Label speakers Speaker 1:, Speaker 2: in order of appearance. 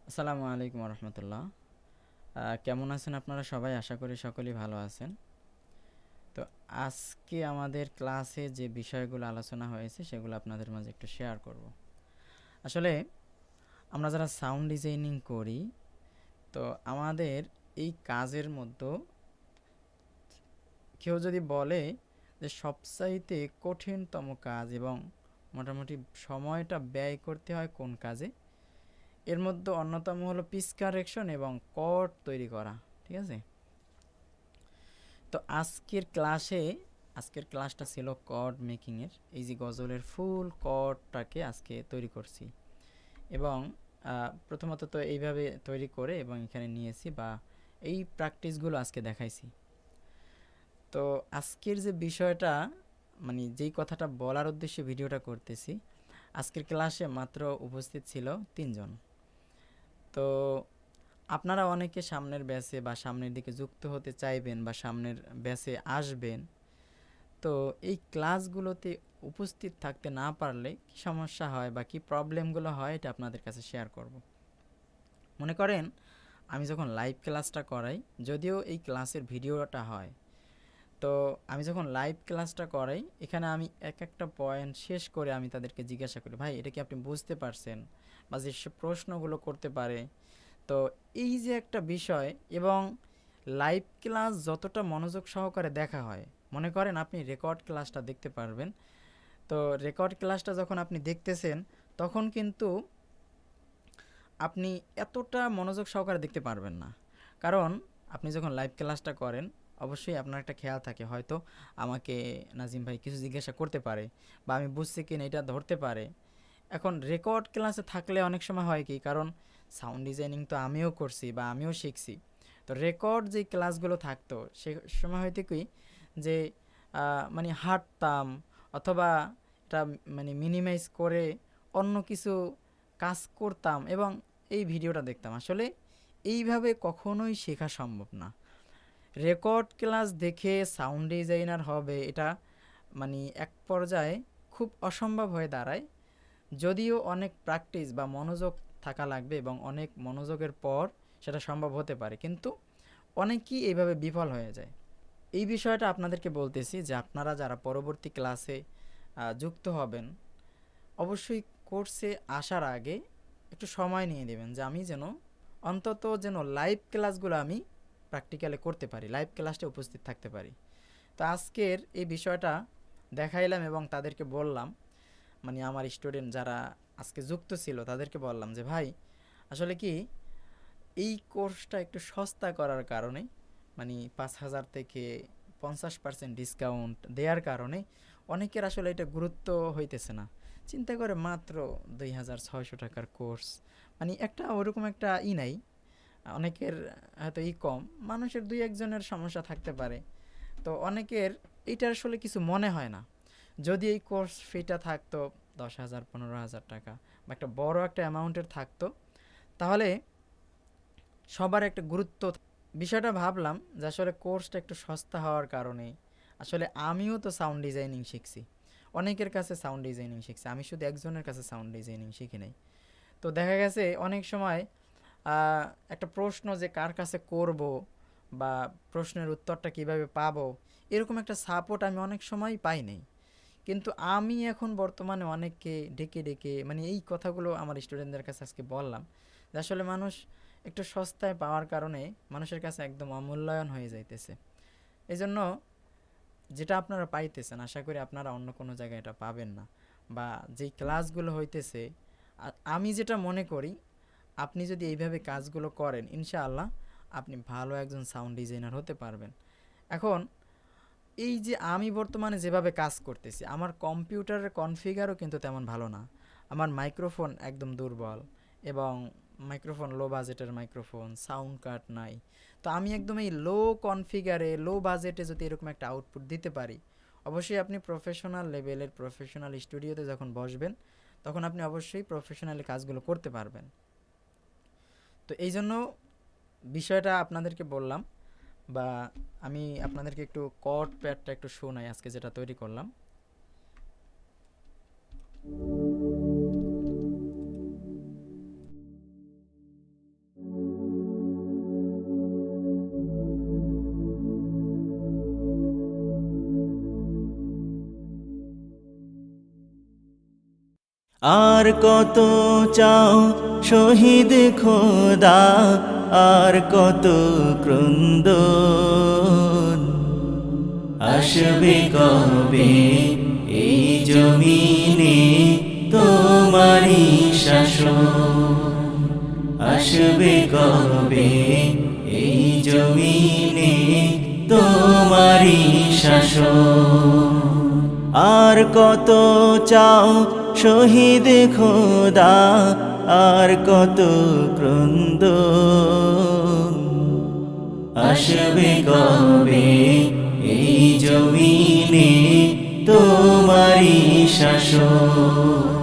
Speaker 1: আসসালামু আলাইকুম রহমতুল্লাহ। কেমন আছেন আপনারা সবাই? আশা করি সকলেই ভালো আছেন। তো আজকে আমাদের ক্লাসে যে বিষয়গুলো আলোচনা হয়েছে সেগুলো আপনাদের মাঝে একটু শেয়ার করব। আসলে আমরা যারা সাউন্ড ডিজাইনিং করি, তো আমাদের এই কাজের মধ্যে কেউ যদি বলে যে সবচাইতে কঠিনতম কাজ এবং মোটামুটি সময়টা ব্যয় করতে হয় কোন কাজে, এর মধ্যে অন্যতম হলো পিচ কারেকশন এবং কর্ড তৈরি করা। ঠিক আছে? তো আজকের ক্লাসটা ছিল কর্ড মেকিংয়ের। এই যে গজলের ফুল কর্ডটাকে আজকে তৈরি করছি এবং প্রথমত তো এইভাবে তৈরি করে এবং এখানে নিয়েছি বা এই প্র্যাকটিসগুলো আজকে দেখাইছি। তো আজকের যে বিষয়টা, মানে যেই কথাটা বলার উদ্দেশ্যে ভিডিওটা করতেছি, আজকের ক্লাসে মাত্র উপস্থিত ছিল 3 জন। তো আপনারা অনেকে সামনের ব্যাচে বা সামনের দিকে যুক্ত হতে চাইবেন বা সামনের ব্যাচে আসবেন। তো এই ক্লাসগুলোতে উপস্থিত থাকতে না পারলে কী সমস্যা হয় বা কী প্রবলেমগুলো হয় এটা আপনাদের কাছে শেয়ার করব। মনে করেন আমি যখন লাইভ ক্লাসটা করাই, যদিও এই ক্লাসের ভিডিওটা হয়, তো আমি যখন লাইভ ক্লাসটা করাই এখানে আমি এক একটা পয়েন্ট শেষ করে আমি তাদেরকে জিজ্ঞাসা করি, ভাই এটা কি আপনি বুঝতে পারছেন, বা যে সে প্রশ্নগুলো করতে পারে। তো এই যে একটা বিষয়, এবং লাইভ ক্লাস যতটা মনোযোগ সহকারে দেখা হয়, মনে করেন আপনি রেকর্ড ক্লাসটা দেখতে পারবেন। তো রেকর্ড ক্লাসটা যখন আপনি দেখতেছেন তখন কিন্তু আপনি এতটা মনোযোগ সহকারে দেখতে পারবেন না। কারণ আপনি যখন লাইভ ক্লাসটা করেন অবশ্যই আপনার একটা খেয়াল থাকে, হয়তো আমাকে নাজিম ভাই কিছু জিজ্ঞাসা করতে পারে বা আমি বুঝছি কিনা এটা ধরতে পারে। এখন রেকর্ড ক্লাসে থাকলে অনেক সময় হয় কি, কারণ সাউন্ড ডিজাইনিং তো আমিও করছি বা আমিও শিখছি। তো রেকর্ড যে ক্লাসগুলো থাকতো সে সময় হয়তো কি যে মানে হাঁটতাম অথবা এটা মানে মিনিমাইজ করে অন্য কিছু কাজ করতাম এবং এই ভিডিওটা দেখতাম। আসলে এইভাবে কখনোই শেখা সম্ভব না। রেকর্ড ক্লাস দেখে সাউন্ড ডিজাইনার হবে এটা মানে এক পর্যায়ে খুব অসম্ভব হয়ে দাঁড়ায়। যদিও অনেক প্র্যাকটিস বা মনোযোগ থাকা লাগবে এবং অনেক মনোযোগের পর সেটা সম্ভব হতে পারে, কিন্তু অনেকেই এইভাবে বিফল হয়ে যায়। এই বিষয়টা আপনাদেরকে বলতেছি যে আপনারা যারা পরবর্তী ক্লাসে যুক্ত হবেন, অবশ্যই কোর্সে আসার আগে একটু সময় নিয়ে নেবেন যে আমি যেন লাইভ ক্লাসগুলো আমি প্র্যাকটিক্যালে করতে পারি, লাইভ ক্লাসটা উপস্থিত থাকতে পারি। তো আজকের এই বিষয়টা দেখাইলাম এবং তাদেরকে বললাম, মানে আমার স্টুডেন্ট যারা আজকে যুক্ত ছিল তাদেরকে বললাম যে ভাই আসলে কি এই কোর্সটা একটু সস্তা করার কারণে, মানে 5,000 থেকে 50% ডিসকাউন্ট দেওয়ার কারণে অনেকের আসলে এটা গুরুত্ব হইতেছে না। চিন্তা করে মাত্র 2,600 টাকার কোর্স, মানে একটা ওরকম একটা নাই। অনেকের হয়তো কম, মানুষের দুই একজনের সমস্যা থাকতে পারে। তো অনেকের এটা আসলে কিছু মনে হয় না। যদি এই কোর্স ফিটা থাকতো 10,000 15,000 টাকা বা একটা বড় একটা অ্যামাউন্টের থাকতো, তাহলে সবার একটা গুরুত্ব বিষয়টা ভাবলাম যে আসলে কোর্সটা একটু সস্তা হওয়ার কারণে আসলে আমিও তো সাউন্ড ডিজাইনিং শিখছি, অনেকের কাছে সাউন্ড ডিজাইনিং শিখছি, আমি শুধু একজনের কাছে সাউন্ড ডিজাইনিং শিখি নাই। তো দেখা গেছে অনেক সময় একটা প্রশ্ন যে কার কাছে করব বা প্রশ্নের উত্তরটা কিভাবে পাবো, এরকম একটা সাপোর্ট আমি অনেক সময় পাই নাই। কিন্তু আমি এখন বর্তমানে অনেককে ডেকে ডেকে মানে এই কথাগুলো আমার স্টুডেন্টদের কাছে আজকে বললাম যে আসলে মানুষ একটু সস্তায় পাওয়ার কারণে মানুষের কাছে একদম অমূল্যায়ন হয়ে যাইতেছে। এই জন্য যেটা আপনারা পাইতেছেন আশা করি আপনারা অন্য কোনো জায়গায় এটা পাবেন না, বা যেই ক্লাসগুলো হইতেছে আমি যেটা মনে করি আপনি যদি এইভাবে কাজগুলো করেন ইনশাআল্লাহ আপনি ভালো একজন সাউন্ড ডিজাইনার হতে পারবেন। এখন এই যে আমি বর্তমানে যেভাবে কাজ করতেছি আমার কম্পিউটারের কনফিগারও কিন্তু তেমন ভালো না, আমার মাইক্রোফোন একদম দুর্বল এবং মাইক্রোফোন লো বাজেটের মাইক্রোফোন, সাউন্ড কার্ড নাই। তো আমি একদম এই লো কনফিগারে লো বাজেটে যদি এরকম একটা আউটপুট দিতে পারি, অবশ্যই আপনি প্রফেশনাল লেভেলের প্রফেশনাল স্টুডিওতে যখন বসবেন তখন আপনি অবশ্যই প্রফেশনালি কাজগুলো করতে পারবেন। তো এই জন্য বিষয়টা আপনাদেরকে বললাম, বা আমি আপনাদেরকে একটু কর্ড প্যাডটা একটু শোনাই আজকে যেটা তৈরি করলাম।
Speaker 2: আর কত চাও শহীদ খোদা, আর কত ক্রন্দন, আসবে কবে এই জমিনে তোমারি শাসন, আসবে কবে এই জমিনে তোমারি শাসন। আর কত চাও শহীদ খোদা, আর কত ক্রন্দন, আসবে কবে এই জমিনে তোমারি শাসন।